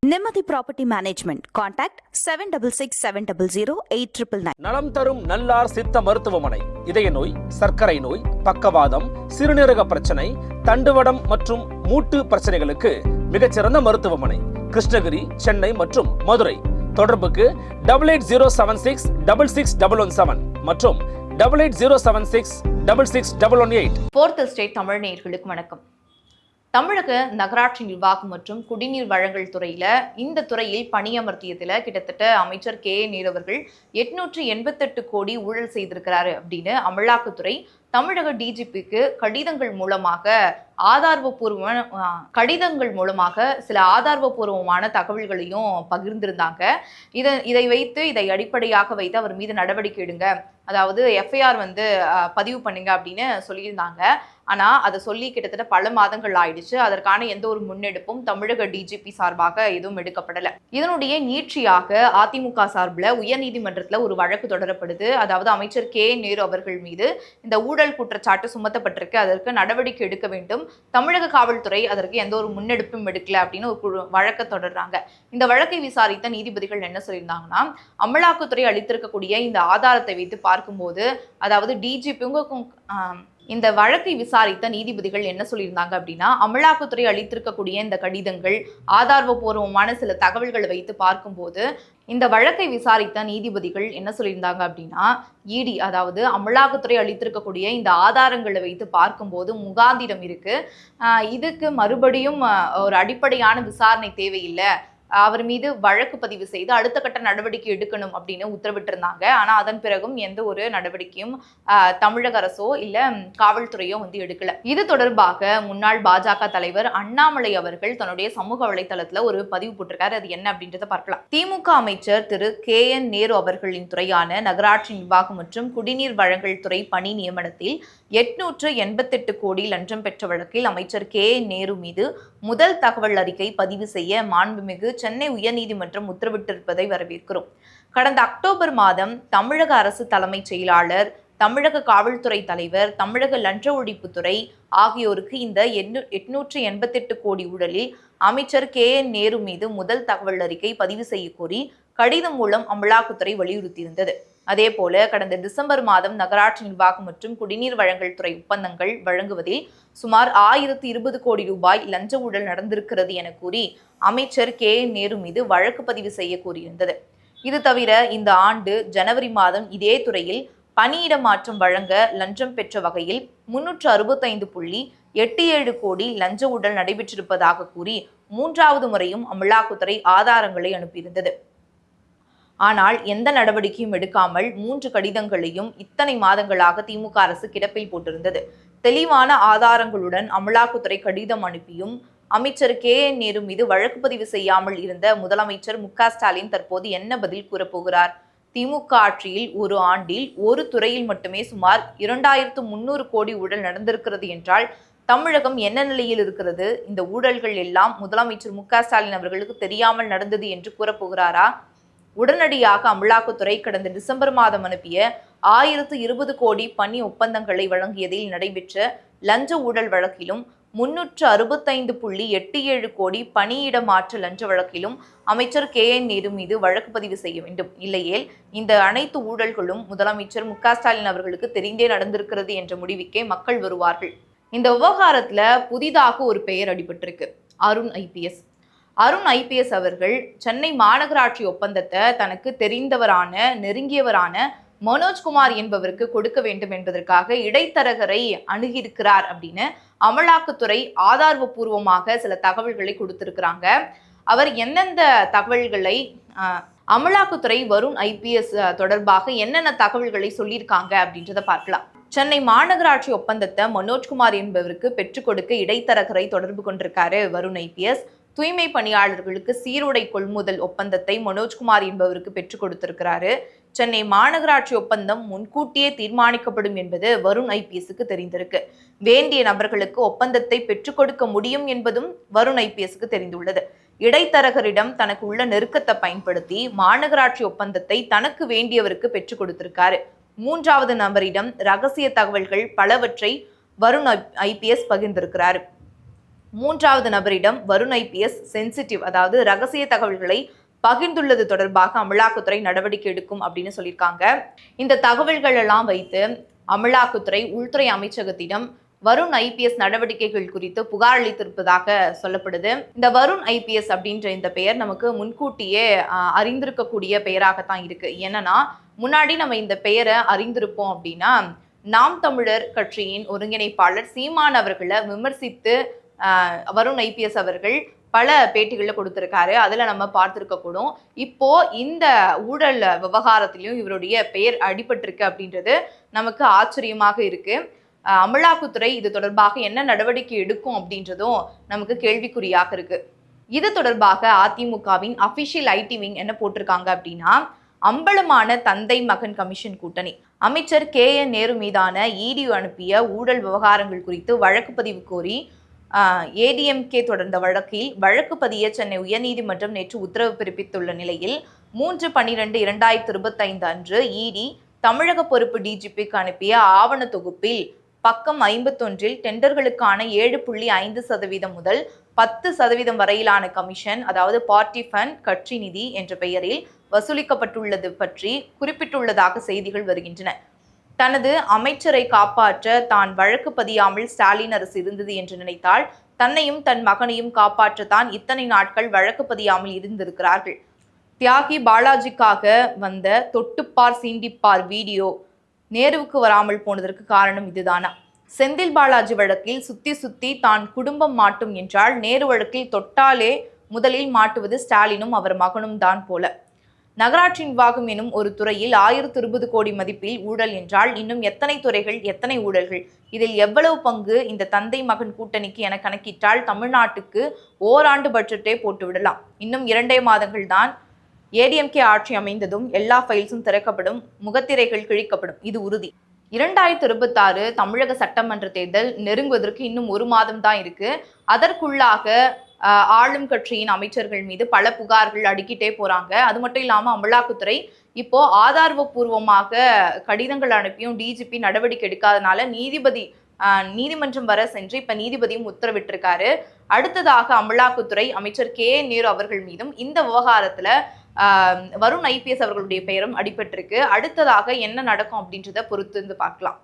நிம்மதி property management. Contact 7667008999. நலம் தரும் நல்லார் சித்த மருத்துவமனை. இதய நோய், சர்க்கரை நோய், பக்கவாதம், சிறுநீரக பிரச்சனை, தண்டுவடம் மற்றும் மூட்டு பிரச்சனைகளுக்கு மிகச்சிறந்த மருத்துவமனை. கிருஷ்ணகிரி, சென்னை மற்றும் மதுரை. தொடர்புக்கு 8807666117 மற்றும் 8807666118. ஃபோர்த் எஸ்டேட் தமிழ் நேயர்களுக்கு வணக்கம். தமிழக நகராட்சி நிர்வாகம் மற்றும் குடிநீர் வழங்கல் துறையில இந்த துறையில் பணியமர்த்தியதுல கிட்டத்தட்ட அமைச்சர் நேரு அவர்கள் 888 கோடி ஊழல் செய்திருக்கிறாரு அப்படின்னு அமலாக்கத்துறை தமிழக டிஜிபிக்கு கடிதங்கள் மூலமாக சில ஆதாரபூர்வமான தகவல்களையும் பகிர்ந்திருந்தாங்க. இதை அடிப்படையாக வைத்து அவர் மீது நடவடிக்கை எடுங்க, அதாவது எஃப்ஐஆர் பதிவு பண்ணுங்க அப்படின்னு சொல்லியிருந்தாங்க. ஆனா அதை சொல்லி கிட்டத்தட்ட பல மாதங்கள் ஆயிடுச்சு. அதற்கான எந்த ஒரு முன்னெடுப்பும் தமிழக டிஜிபி சார்பாக எதுவும் எடுக்கப்படல. இதனுடைய நீட்சியாக அதிமுக சார்பில் உயர்நீதிமன்றத்தில் ஒரு வழக்கு தொடரப்படுது. அதாவது அமைச்சர் நேரு அவர்கள் மீது இந்த ஊழல் குற்றச்சாட்டு சுமத்தப்பட்டிருக்கு, அதற்கு நடவடிக்கை எடுக்க வேண்டும், தமிழக காவல்துறை அதற்கு எந்த ஒரு முன்னெடுப்பும் எடுக்கல அப்படின்னு ஒரு வழக்கை தொடர்றாங்க. இந்த வழக்கை விசாரித்த நீதிபதிகள் என்ன சொல்லியிருந்தாங்கன்னா, அமலாக்கத்துறை அளித்திருக்கக்கூடிய இந்த ஆதாரத்தை வைத்து பார்க்கும்போது, அதாவது டிஜிபிக்கும் இந்த வழக்கை விசாரித்த நீதிபதிகள் என்ன சொல்லியிருந்தாங்க அப்படின்னா, அமலாக்கத்துறை அளித்திருக்கக்கூடிய இந்த கடிதங்கள், ஆதாரபூர்வமான சில தகவல்களை வைத்து பார்க்கும்போது இந்த வழக்கை விசாரித்த நீதிபதிகள் என்ன சொல்லியிருந்தாங்க அப்படின்னா, இடி அதாவது அமலாக்கத்துறை அளித்திருக்கக்கூடிய இந்த ஆதாரங்களை வைத்து பார்க்கும்போது முகாந்திரம் இருக்கு, இதுக்கு மறுபடியும் ஒரு அடிப்படையான விசாரணை தேவையில்லை, அவர் மீது வழக்கு பதிவு செய்து அடுத்த கட்ட நடவடிக்கை எடுக்கணும் அப்படின்னு உத்தரவிட்டிருந்தாங்க. ஆனா அதன் பிறகும் எந்த ஒரு நடவடிக்கையும் தமிழக அரசோ இல்ல காவல்துறையோ எடுக்கல. இது தொடர்பாக முன்னாள் பாஜக தலைவர் அண்ணாமலை அவர்கள் தன்னுடைய சமூக வலைதளத்துல ஒரு பதிவு போட்டிருக்காரு. அது என்ன அப்படின்றத பார்க்கலாம். திமுக அமைச்சர் திரு நேரு அவர்களின் துறையான நகராட்சி நிர்வாகம் மற்றும் குடிநீர் வழங்கல் துறை பணி நியமனத்தில் 888 கோடி லஞ்சம் பெற்ற வழக்கில் அமைச்சர் நேரு மீது முதல் தகவல் அறிக்கை பதிவு செய்ய மாண்புமிகு சென்னை உயர்நீதிமன்றம் உத்தரவிட்டிருப்பதை வரவேற்கிறோம். கடந்த அக்டோபர் மாதம் தமிழக அரசு தலைமைச் செயலாளர், தமிழக காவல்துறை தலைவர், தமிழக லஞ்ச ஒழிப்புத்துறை ஆகியோருக்கு இந்த 888 கோடி ஊழலில் அமைச்சர் நேரு மீது முதல் தகவல் அறிக்கை பதிவு செய்ய கோரி கடிதம் மூலம் அமலாக்கத்துறை வலியுறுத்தியிருந்தது. அதே போல கடந்த டிசம்பர் மாதம் நகராட்சி நிர்வாகம் மற்றும் குடிநீர் வழங்கல் துறை ஒப்பந்தங்கள் வழங்குவதில் சுமார் 1020 கோடி ரூபாய் லஞ்ச ஊழல் நடந்திருக்கிறது என கூறி அமைச்சர் நேரு மீது வழக்கு பதிவு செய்ய கூறியிருந்தது. இது தவிர இந்த ஆண்டு ஜனவரி மாதம் இதே துறையில் பணியிட மாற்றம் வழங்க லஞ்சம் பெற்ற வகையில் 365.87 கோடி லஞ்ச ஊழல் நடைபெற்றிருப்பதாக கூறி 3வது முறையும் அமலாக்கத்துறை ஆதாரங்களை அனுப்பியிருந்தது. ஆனால் எந்த நடவடிக்கையும் எடுக்காமல் 3 கடிதங்களையும் இத்தனை மாதங்களாக திமுக அரசு கிடப்பில் போட்டிருந்தது. தெளிவான ஆதாரங்களுடன் அமலாக்கத்துறை கடிதம் அனுப்பியும் அமைச்சர் நேரு மீது வழக்கு பதிவு செய்யாமல் இருந்த முதலமைச்சர் ஸ்டாலின் தற்போது என்ன பதில் கூறப்போகிறார்? திமுக ஆட்சியில் ஒரு ஆண்டில் ஒரு துறையில் மட்டுமே சுமார் 2300 கோடி ஊழல் நடந்திருக்கிறது என்றால் தமிழகம் என்ன நிலையில் இருக்கிறது? இந்த ஊழல்கள் எல்லாம் முதலமைச்சர் ஸ்டாலின் அவர்களுக்கு தெரியாமல் நடந்தது என்று கூறப்போகிறாரா? உடனடியாக அமலாக்கத்துறை கடந்த டிசம்பர் மாதம் அனுப்பிய 1020 கோடி பணி ஒப்பந்தங்களை வழங்கியதில் நடைபெற்ற லஞ்ச ஊழல் வழக்கிலும் 365.87 கோடி பணியிட மாற்ற லஞ்ச வழக்கிலும் அமைச்சர் நேரு மீது வழக்கு பதிவு செய்ய வேண்டும். இல்லையேல் இந்த அனைத்து ஊழல்களும் முதலமைச்சர் ஸ்டாலின் அவர்களுக்கு தெரிந்தே நடந்திருக்கிறது என்ற முடிவுக்கே மக்கள் வருவார்கள். இந்த விவகாரத்துல புதிதாக ஒரு பெயர் அடிபட்டிருக்கு, அருண் ஐபிஎஸ். அருண் ஐபிஎஸ் அவர்கள் சென்னை மாநகராட்சி ஒப்பந்தத்தை தனக்கு தெரிந்தவரான நெருங்கியவரான மனோஜ்குமார் என்பவருக்கு கொடுக்க வேண்டும் என்பதற்காக இடைத்தரகரை அணுகியிருக்கிறார் அப்படின்னு அமலாக்கத்துறை ஆதாரபூர்வமாக சில தகவல்களை கொடுத்திருக்கிறாங்க. அவர் எந்தெந்த தகவல்களை அமலாக்கத்துறை வருண் ஐபிஎஸ் தொடர்பாக என்னென்ன தகவல்களை சொல்லியிருக்காங்க அப்படின்றத பார்க்கலாம். சென்னை மாநகராட்சி ஒப்பந்தத்தை மனோஜ்குமார் என்பவருக்கு பெற்றுக் கொடுக்க இடைத்தரகரை தொடர்பு கொண்டிருக்காரு வருண் ஐபிஎஸ். தூய்மை பணியாளர்களுக்கு சீருடை கொள்முதல் ஒப்பந்தத்தை மனோஜ்குமார் என்பவருக்கு பெற்றுக் கொடுத்திருக்கிறாரு. சென்னை மாநகராட்சி ஒப்பந்தம் முன்கூட்டியே தீர்மானிக்கப்படும் என்பது வருண் ஐபிஎஸ்க்கு தெரிந்திருக்கு. வேண்டிய நபர்களுக்கு ஒப்பந்தத்தை பெற்றுக் கொடுக்க முடியும் என்பதும் வருண் ஐபிஎஸ்க்கு தெரிந்துள்ளது. இடைத்தரகரிடம் தனக்கு உள்ள நெருக்கத்தை பயன்படுத்தி மாநகராட்சி ஒப்பந்தத்தை தனக்கு வேண்டியவருக்கு பெற்றுக் கொடுத்திருக்காரு. 3வது நபரிடம் ரகசிய தகவல்கள் பலவற்றை வருண் ஐபிஎஸ் பகிர்ந்திருக்கிறாரு. மூன்றாவது நபரிடம் வருண் ஐபிஎஸ் சென்சிட்டிவ் அதாவது ரகசிய தகவல்களை பகிர்ந்துள்ளது தொடர்பாக அமலாக்கத்துறை நடவடிக்கை எடுக்கும் அப்படின்னு சொல்லியிருக்காங்க. இந்த தகவல்கள் எல்லாம் வைத்து அமலாக்கத்துறை உள்துறை அமைச்சகத்திடம் வருண் ஐபிஎஸ் நடவடிக்கைகள் குறித்து புகார் அளித்திருப்பதாக சொல்லப்படுது. இந்த வருண் ஐபிஎஸ் அப்படின்ற இந்த பெயர் நமக்கு முன்கூட்டியே அறிந்திருக்கக்கூடிய பெயராகத்தான் இருக்கு. என்னன்னா முன்னாடி நம்ம இந்த பெயரை அறிந்திருப்போம் அப்படின்னா நாம் தமிழர் கட்சியின் ஒருங்கிணைப்பாளர் சீமான் அவர்களை விமர்சித்து வருண் ஐபிஎஸ் அவர்கள் பல பேட்டிகளில் கொடுத்திருக்காரு. அதுல நம்ம பார்த்திருக்க கூடும். இப்போ இந்த ஊழல் விவகாரத்திலையும் இவருடைய பெயர் அடிபட்டிருக்கு அப்படின்றது நமக்கு ஆச்சரியமாக இருக்கு. அமலாக்கத்துறை இது தொடர்பாக என்ன நடவடிக்கை எடுக்கும் அப்படின்றதும் நமக்கு கேள்விக்குறியாக இருக்கு. இது தொடர்பாக அதிமுகவின் அபிஷியல் ஐடி விங் என்ன போட்டிருக்காங்க அப்படின்னா, அம்பலமான தந்தை மகன் கமிஷன் கூட்டணி அமைச்சர் KN நேரு மீதான இடி அனுப்பிய ஊழல் விவகாரங்கள் குறித்து வழக்கு பதிவு கோரி ADMK தொடர்ந்த வழக்கில் வழக்கு பதிய சென்னை உயர்நீதிமன்றம் நேற்று உத்தரவு பிறப்பித்துள்ள நிலையில் 3/12/2025 அன்று இடி தமிழக பொறுப்பு DGPக்கு அனுப்பிய ஆவண தொகுப்பில் பக்கம் 51 டெண்டர்களுக்கான 7.5% முதல் 10% வரையிலான கமிஷன் அதாவது பார்ட்டி ஃபண்ட் கட்சி நிதி என்ற பெயரில் வசூலிக்கப்பட்டுள்ளது பற்றி குறிப்பிட்டுள்ளதாக செய்திகள் வருகின்றன. தனது அமைச்சரை காப்பாற்ற தான் வழக்கு பதியாமல் ஸ்டாலின் அரசு இருந்தது என்று நினைத்தால் தன்னையும் தன் மகனையும் காப்பாற்றத்தான் இத்தனை நாட்கள் வழக்கு பதியாமல் இருந்திருக்கிறார்கள். தியாகி பாலாஜிக்காக வந்த தொட்டுப்பார் சீண்டிப்பார் வீடியோ நேருவுக்கு வராமல் போனதற்கு காரணம் இதுதானா? செந்தில் பாலாஜி வழக்கில் சுத்தி தான் குடும்பம் மாட்டும் என்றால் நேரு வழக்கில் தொட்டாலே முதலில் மாட்டுவது ஸ்டாலினும் அவர் மகனும் தான் போல. நகராட்சி நிர்வாகம் எனும் ஒரு துறையில் 1020 கோடி மதிப்பில் ஊழல் என்றால் இன்னும் எத்தனை துறைகள், எத்தனை ஊழல்கள், இதில் எவ்வளவு பங்கு இந்த தந்தை மகன் கூட்டணிக்கு என கணக்கிட்டால் தமிழ்நாட்டுக்கு ஓராண்டு பட்ஜெட்டே போட்டு விடலாம். இன்னும் 2 மாதங்கள் தான் ADMK ஆட்சி அமைந்ததும் எல்லா ஃபைல்ஸும் திறக்கப்படும், முகத்திரைகள் கிழிக்கப்படும், இது உறுதி. 2026 தமிழக சட்டமன்ற தேர்தல் நெருங்குவதற்கு இன்னும் 1 மாதம் தான் இருக்கு. அதற்குள்ளாக ஆளும் கட்சியின் அமைச்சர்கள் மீது பல புகார்கள் அடுக்கிட்டே போறாங்க. அது மட்டும் இல்லாம அமலாக்கத்துறை இப்போ ஆதாரபூர்வமாக கடிதங்கள் அனுப்பியும் DGP நடவடிக்கை எடுக்காதனால நீதிமன்றம் வர சென்று இப்ப நீதிபதியும் உத்தரவிட்டிருக்காரு. அடுத்ததாக அமலாக்கத்துறை அமைச்சர் KN நேரு அவர்கள் மீதும் இந்த விவகாரத்துல வருண் ஐபிஎஸ் அவர்களுடைய பெயரும் அடிபட்டிருக்கு. அடுத்ததாக என்ன நடக்கும் அப்படின்றத பொறுத்து பார்க்கலாம்.